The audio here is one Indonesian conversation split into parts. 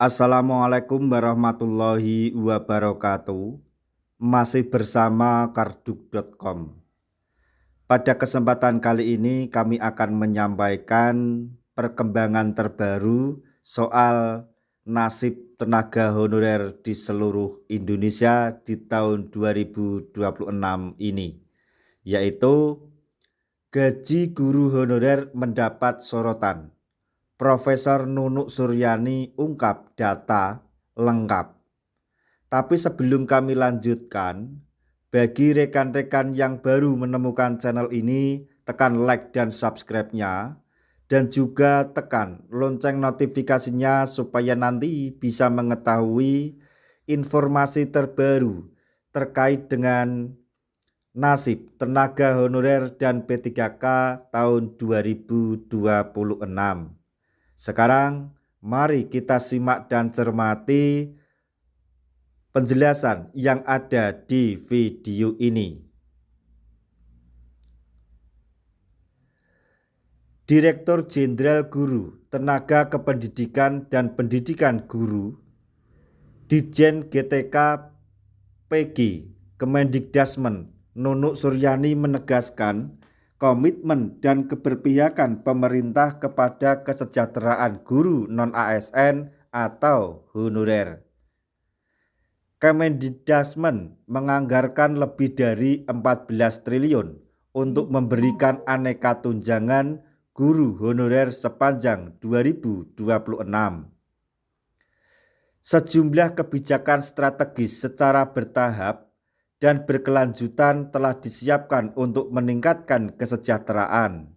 Assalamualaikum warahmatullahi wabarakatuh. Masih bersama karduk.com. Pada kesempatan kali ini kami akan menyampaikan perkembangan terbaru soal nasib tenaga honorer di seluruh Indonesia di tahun 2026 ini, yaitu gaji guru honorer mendapat sorotan. Profesor Nunuk Suryani ungkap data lengkap. Tapi sebelum kami lanjutkan, bagi rekan-rekan yang baru menemukan channel ini, tekan like dan subscribe-nya, dan juga tekan lonceng notifikasinya supaya nanti bisa mengetahui informasi terbaru terkait dengan nasib tenaga honorer dan P3K tahun 2026. Sekarang mari kita simak dan cermati penjelasan yang ada di video ini. Direktur Jenderal Guru, Tenaga Kependidikan dan Pendidikan Guru, Ditjen GTK PG Kemendikdasmen Nunuk Suryani menegaskan komitmen dan keberpihakan pemerintah kepada kesejahteraan guru non-ASN atau honorer. Kemendikdasmen menganggarkan lebih dari 14 triliun untuk memberikan aneka tunjangan guru honorer sepanjang 2026. Sejumlah kebijakan strategis secara bertahap dan berkelanjutan telah disiapkan untuk meningkatkan kesejahteraan,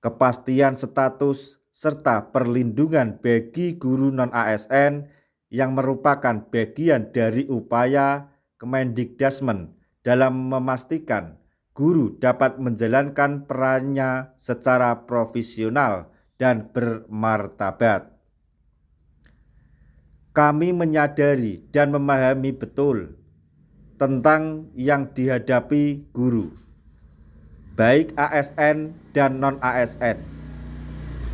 kepastian status, serta perlindungan bagi guru non-ASN yang merupakan bagian dari upaya Kemendikdasmen dalam memastikan guru dapat menjalankan perannya secara profesional dan bermartabat. Kami menyadari dan memahami betul tentang yang dihadapi guru, baik ASN dan non-ASN.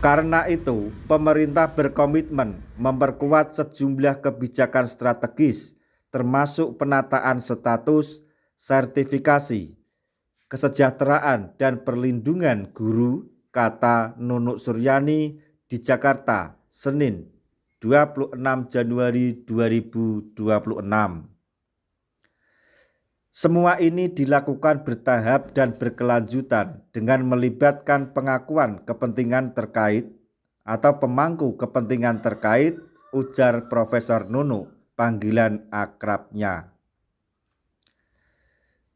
Karena itu, pemerintah berkomitmen memperkuat sejumlah kebijakan strategis, termasuk penataan status, sertifikasi, kesejahteraan, dan perlindungan guru, kata Nunuk Suryani di Jakarta, Senin 26 Januari 2026. Semua ini dilakukan bertahap dan berkelanjutan dengan melibatkan pengakuan kepentingan terkait atau pemangku kepentingan terkait, ujar Profesor Nunuk, panggilan akrabnya.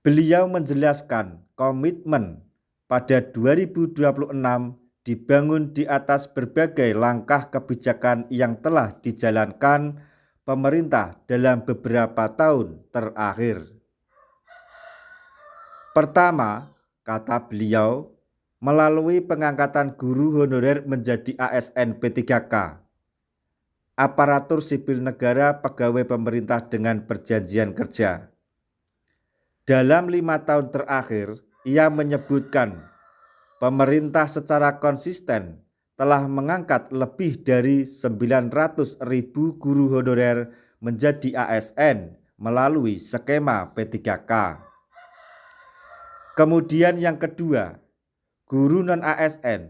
Beliau menjelaskan komitmen pada 2026 dibangun di atas berbagai langkah kebijakan yang telah dijalankan pemerintah dalam beberapa tahun terakhir. Pertama, kata beliau, melalui pengangkatan guru honorer menjadi ASN P3K, aparatur sipil negara pegawai pemerintah dengan perjanjian kerja. Dalam 5 tahun terakhir, ia menyebutkan pemerintah secara konsisten telah mengangkat lebih dari 900.000 guru honorer menjadi ASN melalui skema P3K. Kemudian yang kedua, guru non-ASN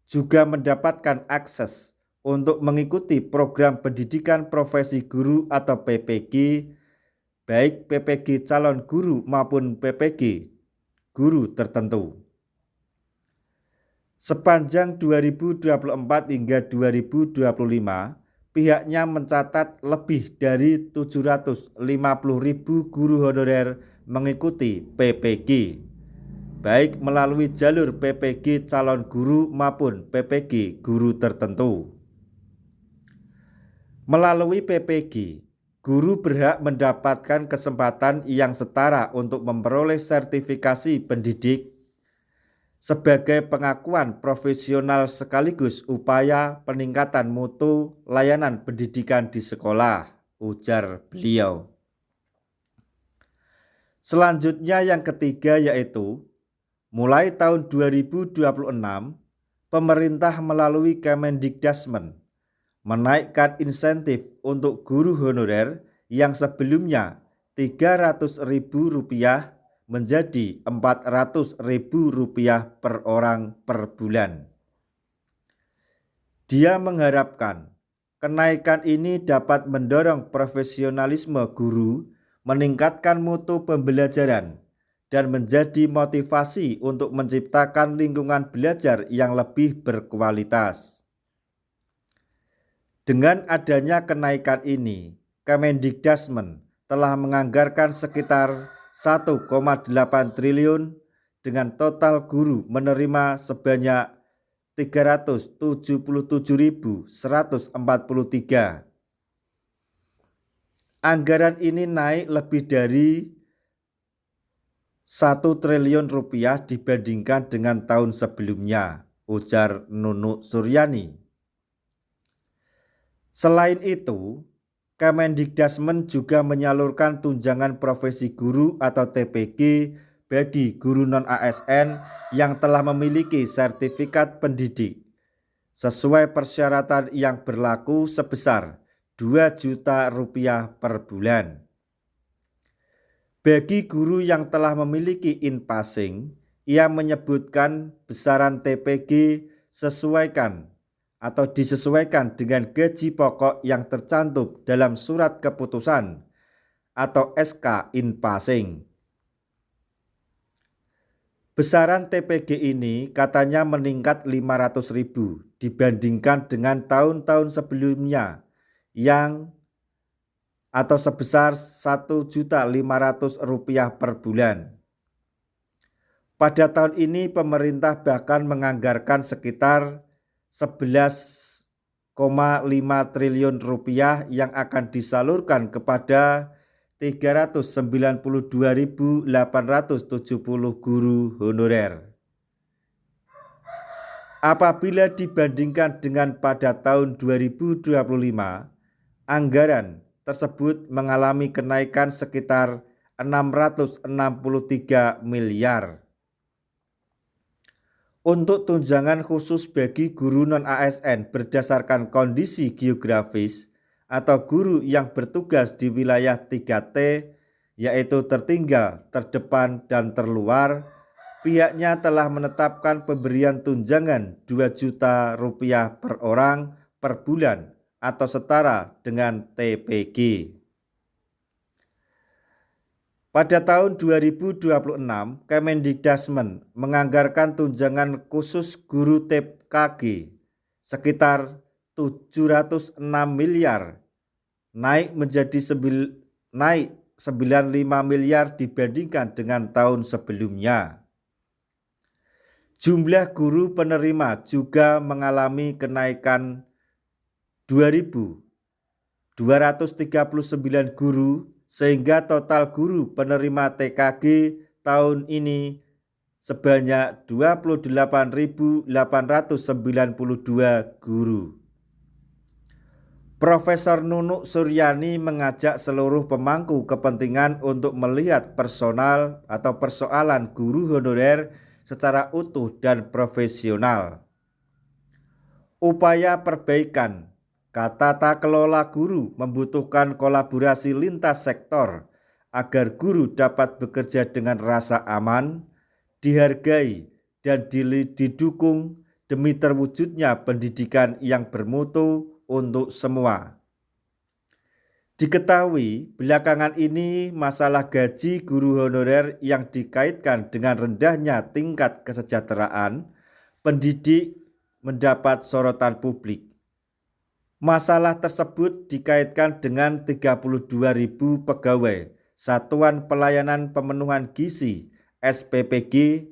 juga mendapatkan akses untuk mengikuti program pendidikan profesi guru atau PPG, baik PPG calon guru maupun PPG guru tertentu. Sepanjang 2024 hingga 2025, pihaknya mencatat lebih dari 750.000 guru honorer mengikuti PPG, baik melalui jalur PPG calon guru maupun PPG guru tertentu. Melalui PPG, guru berhak mendapatkan kesempatan yang setara untuk memperoleh sertifikasi pendidik sebagai pengakuan profesional sekaligus upaya peningkatan mutu layanan pendidikan di sekolah, ujar beliau. Selanjutnya yang ketiga yaitu mulai tahun 2026, pemerintah melalui Kemendikdasmen menaikkan insentif untuk guru honorer yang sebelumnya Rp300.000 menjadi Rp400.000 per orang per bulan. Dia mengharapkan kenaikan ini dapat mendorong profesionalisme guru, meningkatkan mutu pembelajaran, dan menjadi motivasi untuk menciptakan lingkungan belajar yang lebih berkualitas. Dengan adanya kenaikan ini, Kemendikdasmen telah menganggarkan sekitar 1,8 triliun dengan total guru menerima sebanyak 377.143. Anggaran ini naik lebih dari 1 triliun rupiah dibandingkan dengan tahun sebelumnya, ujar Nunuk Suryani. Selain itu, Kemendikdasmen juga menyalurkan tunjangan profesi guru atau TPG bagi guru non-ASN yang telah memiliki sertifikat pendidik sesuai persyaratan yang berlaku sebesar Rp2 juta per bulan. Bagi guru yang telah memiliki in-passing, ia menyebutkan besaran TPG disesuaikan dengan gaji pokok yang tercantum dalam surat keputusan atau SK in-passing. Besaran TPG ini katanya meningkat 500.000 dibandingkan dengan tahun-tahun sebelumnya atau sebesar Rp1.500.000 per bulan. Pada tahun ini pemerintah bahkan menganggarkan sekitar Rp11,5 triliun yang akan disalurkan kepada 392.870 guru honorer. Apabila dibandingkan dengan pada tahun 2025, anggaran tersebut mengalami kenaikan sekitar 663 miliar. Untuk tunjangan khusus bagi guru non-ASN berdasarkan kondisi geografis atau guru yang bertugas di wilayah 3T, yaitu tertinggal, terdepan, dan terluar, pihaknya telah menetapkan pemberian tunjangan Rp2 juta per orang per bulan atau setara dengan TPG. Pada tahun 2026, Kemendikdasmen menganggarkan tunjangan khusus guru TKG sekitar 706 miliar, naik 95 miliar dibandingkan dengan tahun sebelumnya. Jumlah guru penerima juga mengalami kenaikan 2.239 guru, sehingga total guru penerima TKG tahun ini sebanyak 28.892 guru. Profesor Nunuk Suryani mengajak seluruh pemangku kepentingan untuk melihat persoalan guru honorer secara utuh dan profesional. Upaya perbaikan tata kelola guru membutuhkan kolaborasi lintas sektor agar guru dapat bekerja dengan rasa aman, dihargai, dan didukung demi terwujudnya pendidikan yang bermutu untuk semua. Diketahui belakangan ini masalah gaji guru honorer yang dikaitkan dengan rendahnya tingkat kesejahteraan pendidik mendapat sorotan publik. Masalah tersebut dikaitkan dengan 32.000 pegawai Satuan Pelayanan Pemenuhan Gizi (SPPG)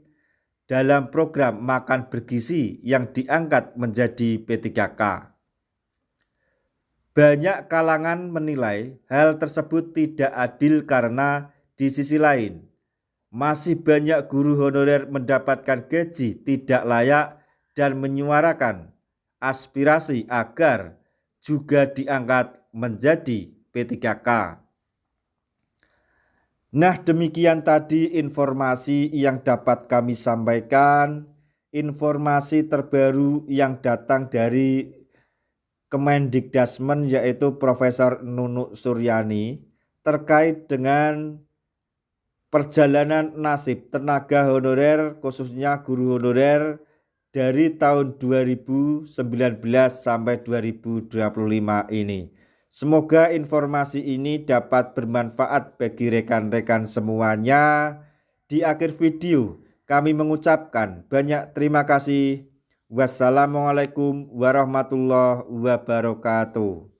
dalam program makan bergizi yang diangkat menjadi P3K. Banyak kalangan menilai hal tersebut tidak adil karena di sisi lain masih banyak guru honorer mendapatkan gaji tidak layak dan menyuarakan aspirasi agar juga diangkat menjadi P3K. Nah, demikian tadi informasi yang dapat kami sampaikan, informasi terbaru yang datang dari Kemendikdasmen yaitu Profesor Nunuk Suryani terkait dengan perjalanan nasib tenaga honorer khususnya guru honorer dari tahun 2019 sampai 2025 ini. Semoga informasi ini dapat bermanfaat bagi rekan-rekan semuanya. Di akhir video kami mengucapkan banyak terima kasih. Wassalamualaikum warahmatullahi wabarakatuh.